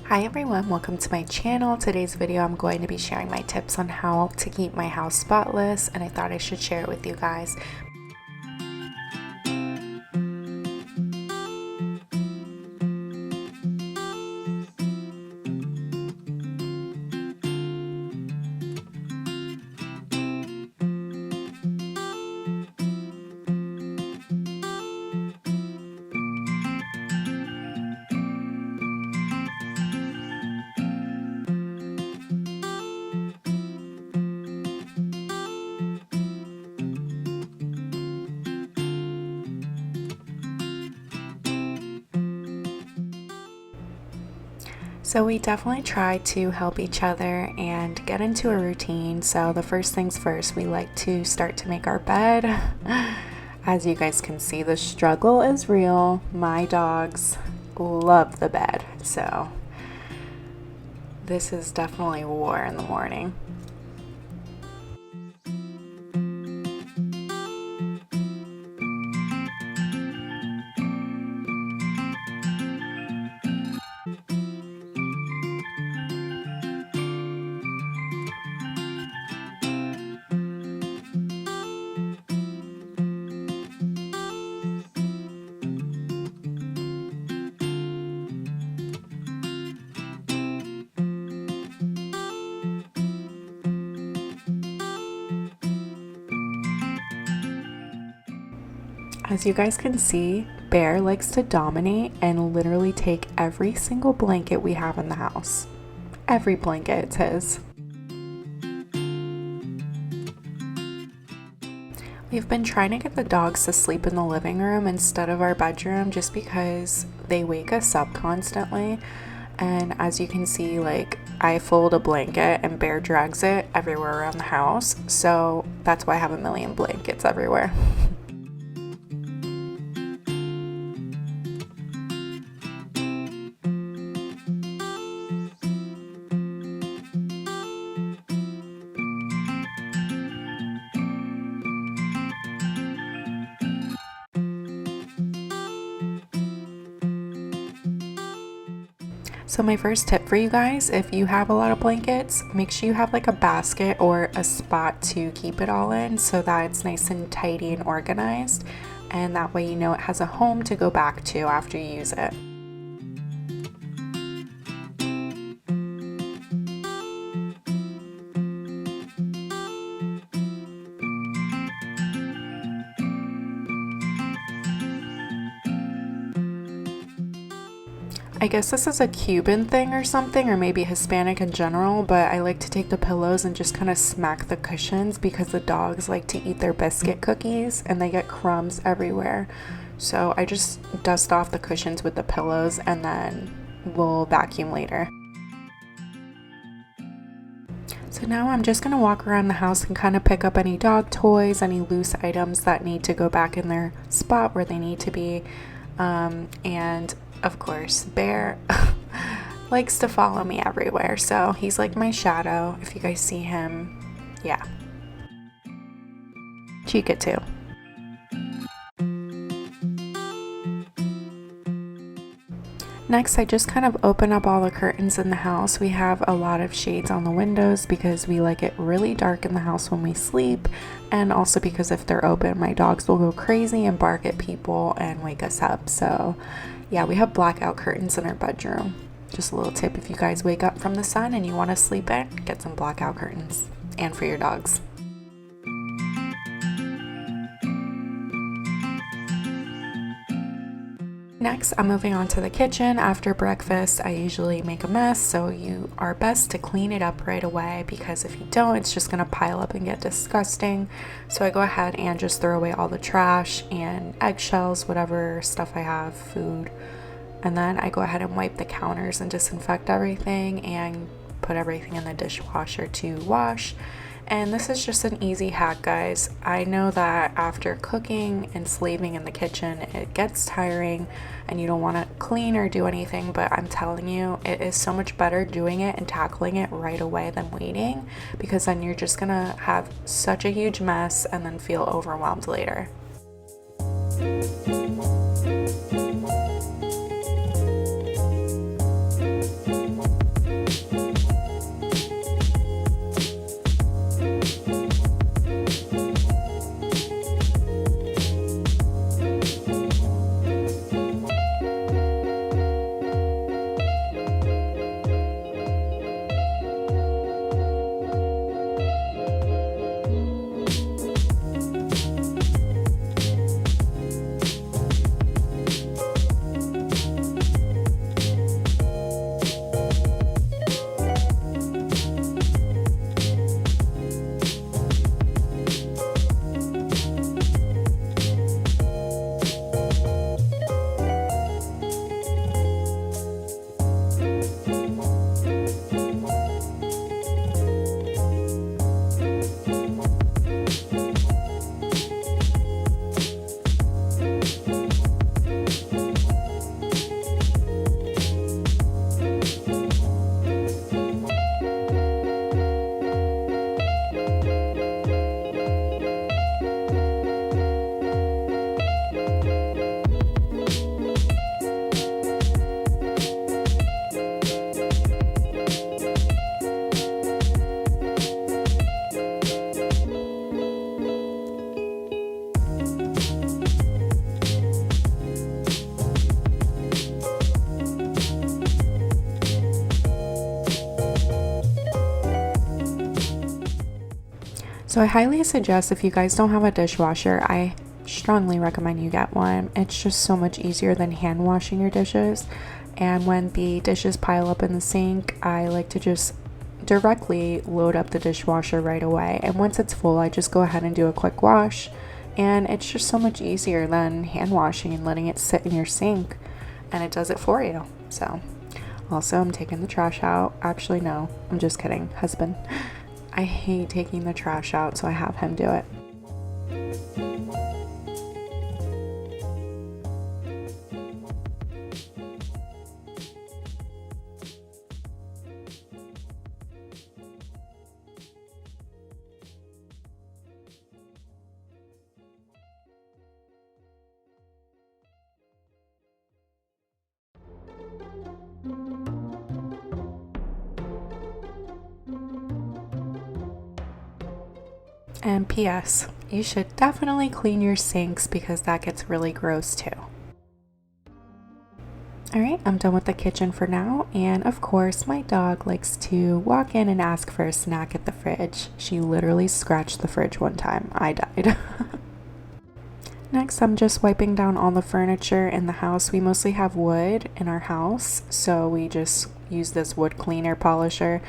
Hi everyone, welcome to my channel. Today's video I'm going to be sharing my tips on how to keep my house spotless, and I thought I should share it with you guys. So we definitely try to help each other and get into a routine. So the first things first, we like to start to make our bed. As you guys can see, the struggle is real. My dogs love the bed, so this is definitely war in the morning. As you guys can see, Bear likes to dominate and literally take every single blanket we have in the house. Every blanket is his. We've been trying to get the dogs to sleep in the living room instead of our bedroom just because they wake us up constantly. And as you can see, like, I fold a blanket and Bear drags it everywhere around the house. So that's why I have a million blankets everywhere. So my first tip for you guys, if you have a lot of blankets, make sure you have like a basket or a spot to keep it all in so that it's nice and tidy and organized, and that way you know it has a home to go back to after you use it. I guess this is a Cuban thing or something, or maybe Hispanic in general, but I like to take the pillows and just kind of smack the cushions because the dogs like to eat their biscuit cookies and they get crumbs everywhere. So I just dust off the cushions with the pillows and then we'll vacuum later. So now I'm just going to walk around the house and kind of pick up any dog toys, any loose items that need to go back in their spot where they need to be. And of course, Bear likes to follow me everywhere, so he's like my shadow. If you guys see him, yeah. Chica too. Next, I just kind of open up all the curtains in the house. We have a lot of shades on the windows because we like it really dark in the house when we sleep, and also because if they're open, my dogs will go crazy and bark at people and wake us up. So yeah, we have blackout curtains in our bedroom. Just a little tip, if you guys wake up from the sun and you want to sleep in, get some blackout curtains, and for your dogs. Next, I'm moving on to the kitchen. After breakfast, I usually make a mess, so you are best to clean it up right away because if you don't, it's just gonna pile up and get disgusting. So I go ahead and just throw away all the trash and eggshells, whatever stuff I have, food. And then I go ahead and wipe the counters and disinfect everything and put everything in the dishwasher to wash. And this is just an easy hack, guys. I know that after cooking and slaving in the kitchen, it gets tiring and you don't want to clean or do anything, but I'm telling you, it is so much better doing it and tackling it right away than waiting, because then you're just gonna have such a huge mess and then feel overwhelmed later. So I highly suggest, if you guys don't have a dishwasher, I strongly recommend you get one. It's just so much easier than hand washing your dishes. And when the dishes pile up in the sink, I like to just directly load up the dishwasher right away. And once it's full, I just go ahead and do a quick wash. And it's just so much easier than hand washing and letting it sit in your sink. And it does it for you. So also, I'm taking the trash out. Actually, no, I'm just kidding. Husband. I hate taking the trash out, so I have him do it. And P.S. You should definitely clean your sinks because that gets really gross too. Alright, I'm done with the kitchen for now, and of course my dog likes to walk in and ask for a snack at the fridge. She literally scratched the fridge one time. I died. Next, I'm just wiping down all the furniture in the house. We mostly have wood in our house, so we just use this wood cleaner polisher.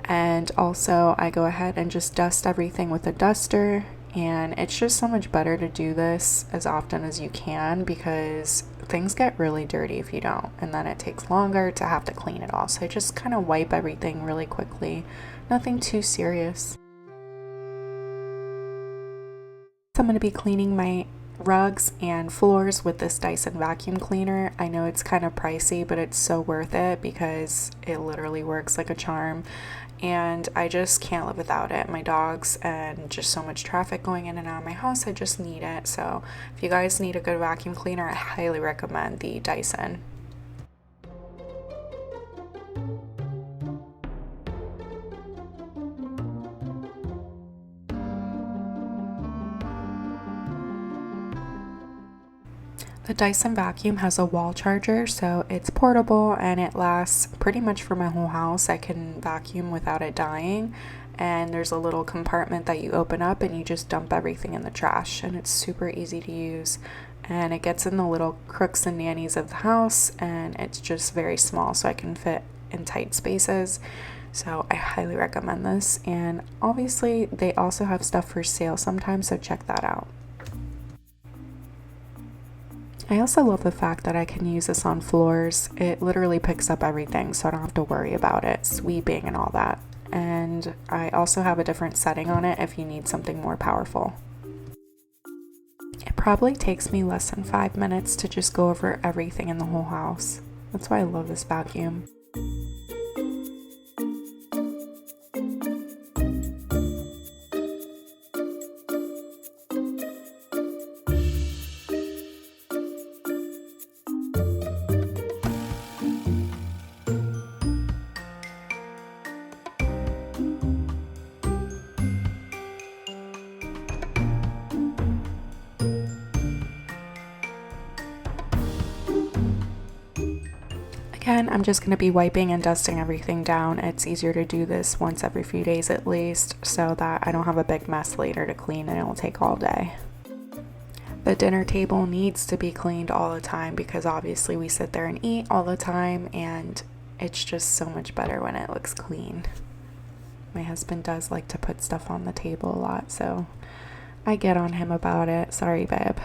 And also I go ahead and just dust everything with a duster, and it's just so much better to do this as often as you can because things get really dirty if you don't, and then it takes longer to have to clean it all. So I just kind of wipe everything really quickly, nothing too serious. So I'm going to be cleaning my rugs and floors with this Dyson vacuum cleaner. I know it's kind of pricey, but it's so worth it because it literally works like a charm, and I just can't live without it. My dogs and just so much traffic going in and out of my house, I just need it. So if you guys need a good vacuum cleaner, I highly recommend the Dyson. The Dyson vacuum has a wall charger, so it's portable and it lasts pretty much for my whole house. I can vacuum without it dying, and there's a little compartment that you open up and you just dump everything in the trash, and it's super easy to use, and it gets in the little crooks and nannies of the house, and it's just very small so I can fit in tight spaces. So I highly recommend this, and obviously they also have stuff for sale sometimes, so check that out. I also love the fact that I can use this on floors. It literally picks up everything, so I don't have to worry about it sweeping and all that. And I also have a different setting on it if you need something more powerful. It probably takes me less than 5 minutes to just go over everything in the whole house. That's why I love this vacuum. Again, I'm just going to be wiping and dusting everything down. It's easier to do this once every few days at least, so that I don't have a big mess later to clean and it will take all day. The dinner table needs to be cleaned all the time because obviously we sit there and eat all the time, and it's just so much better when it looks clean. My husband does like to put stuff on the table a lot, so I get on him about it. Sorry, babe.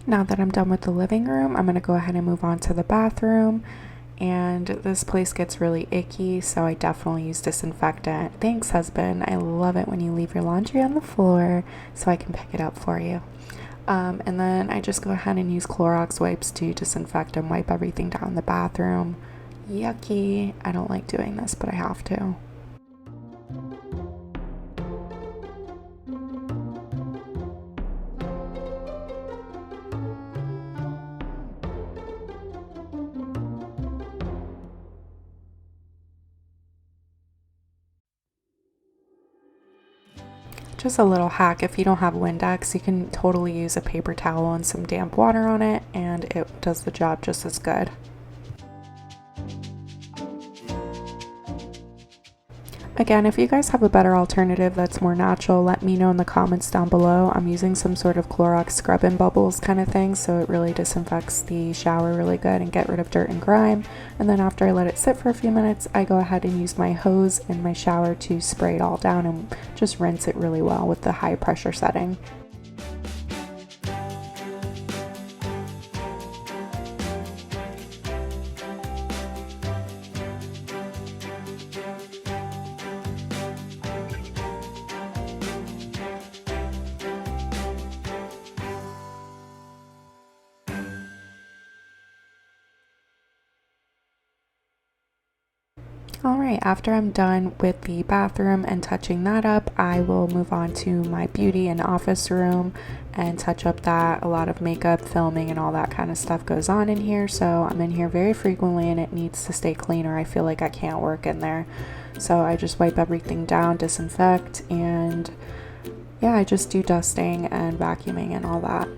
Now that I'm done with the living room, I'm going to go ahead and move on to the bathroom. And this place gets really icky, so I definitely use disinfectant. Thanks, husband. I love it when you leave your laundry on the floor so I can pick it up for you. And then I just go ahead and use Clorox wipes to disinfect and wipe everything down the bathroom. Yucky. I don't like doing this, but I have to. Just a little hack, if you don't have Windex, you can totally use a paper towel and some damp water on it, and it does the job just as good. Again, if you guys have a better alternative that's more natural, let me know in the comments down below. I'm using some sort of Clorox scrub and bubbles kind of thing, so it really disinfects the shower really good and get rid of dirt and grime. And then after I let it sit for a few minutes, I go ahead and use my hose in my shower to spray it all down and just rinse it really well with the high pressure setting. Alright, after I'm done with the bathroom and touching that up, I will move on to my beauty and office room and touch up that. A lot of makeup, filming, and all that kind of stuff goes on in here, so I'm in here very frequently and it needs to stay clean or I feel like I can't work in there. So I just wipe everything down, disinfect, and yeah, I just do dusting and vacuuming and all that.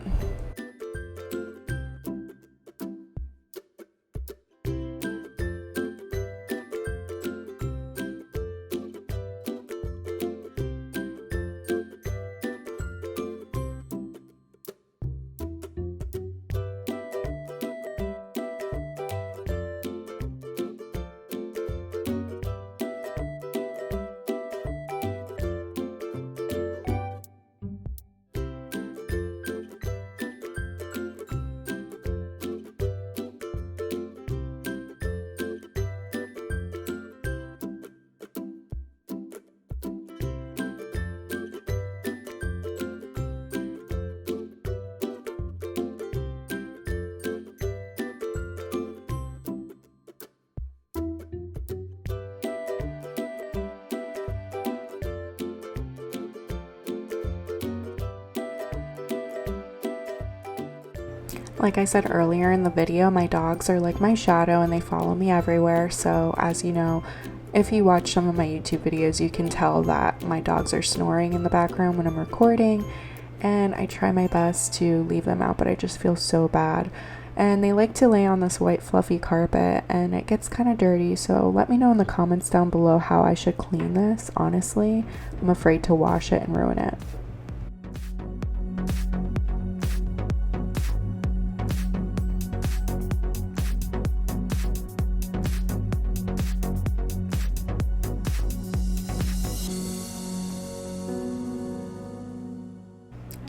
Like I said earlier in the video, my dogs are like my shadow and they follow me everywhere. So as you know, if you watch some of my YouTube videos, you can tell that my dogs are snoring in the background when I'm recording, and I try my best to leave them out, but I just feel so bad. And they like to lay on this white fluffy carpet and it gets kind of dirty, so let me know in the comments down below how I should clean this. Honestly, I'm afraid to wash it and ruin it.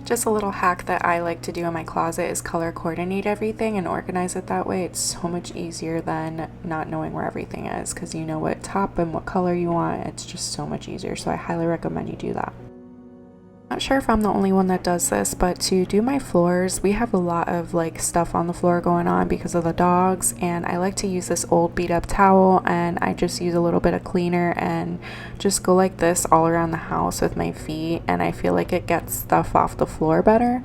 Just a little hack that I like to do in my closet is color coordinate everything and organize it that way. It's so much easier than not knowing where everything is, because you know what top and what color you want. It's just so much easier, so I highly recommend you do that. Not sure if I'm the only one that does this, but to do my floors, we have a lot of like stuff on the floor going on because of the dogs, and I like to use this old beat up towel, and I just use a little bit of cleaner and just go like this all around the house with my feet, and I feel like it gets stuff off the floor better.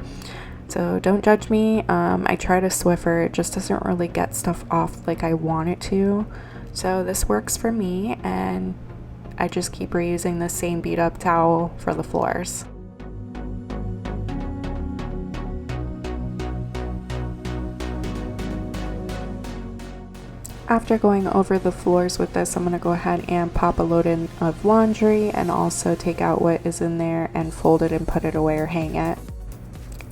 So don't judge me. I try to Swiffer, it just doesn't really get stuff off like I want it to. So this works for me, and I just keep reusing the same beat up towel for the floors. After going over the floors with this, I'm going to go ahead and pop a load in of laundry and also take out what is in there and fold it and put it away or hang it.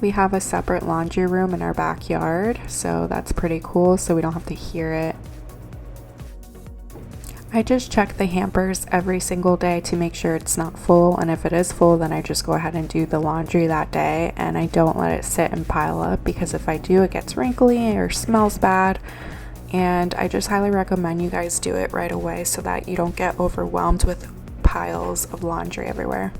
We have a separate laundry room in our backyard, so that's pretty cool, so we don't have to hear it. I just check the hampers every single day to make sure it's not full, and if it is full, then I just go ahead and do the laundry that day, and I don't let it sit and pile up, because if I do, it gets wrinkly or smells bad. And I just highly recommend you guys do it right away so that you don't get overwhelmed with piles of laundry everywhere.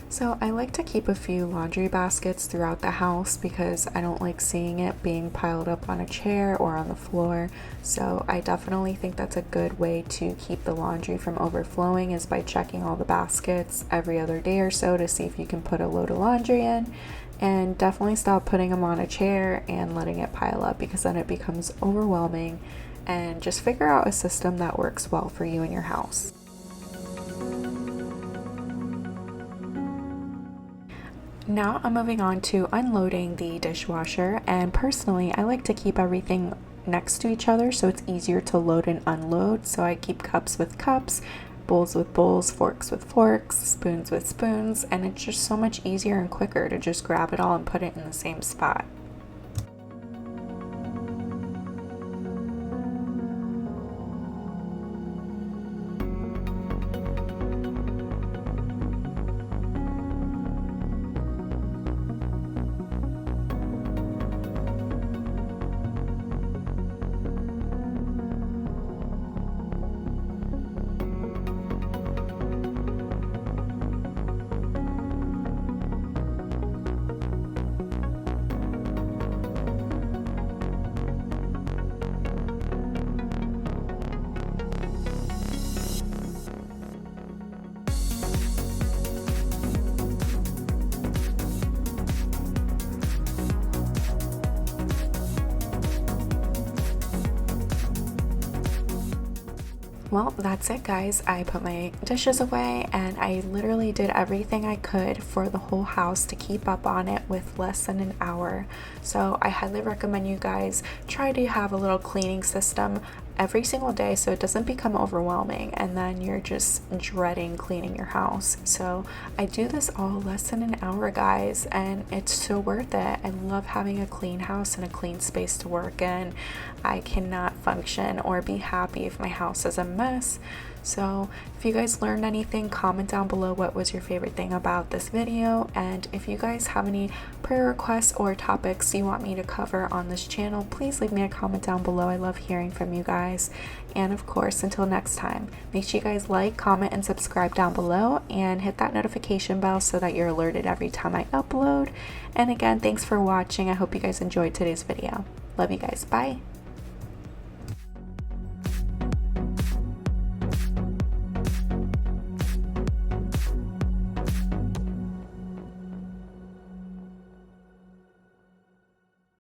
So I like to keep a few laundry baskets throughout the house because I don't like seeing it being piled up on a chair or on the floor. So I definitely think that's a good way to keep the laundry from overflowing, is by checking all the baskets every other day or so to see if you can put a load of laundry in. And definitely stop putting them on a chair and letting it pile up, because then it becomes overwhelming. And just figure out a system that works well for you in your house. Now I'm moving on to unloading the dishwasher, and personally I like to keep everything next to each other so it's easier to load and unload. So I keep cups with cups, bowls with bowls, forks with forks, spoons with spoons, and it's just so much easier and quicker to just grab it all and put it in the same spot. Well, that's it guys. I put my dishes away and I literally did everything I could for the whole house to keep up on it with less than an hour. So I highly recommend you guys try to have a little cleaning system every single day so it doesn't become overwhelming and then you're just dreading cleaning your house. So I do this all less than an hour guys, and it's so worth it. I love having a clean house and a clean space to work in. I cannot function or be happy if my house is a mess. So if you guys learned anything, comment down below what was your favorite thing about this video, and if you guys have any prayer requests or topics you want me to cover on this channel, please leave me a comment down below. I love hearing from you guys. And of course, until next time, make sure you guys like, comment, and subscribe down below, and hit that notification bell so that you're alerted every time I upload. And again, thanks for watching. I hope you guys enjoyed today's video. Love you guys. Bye.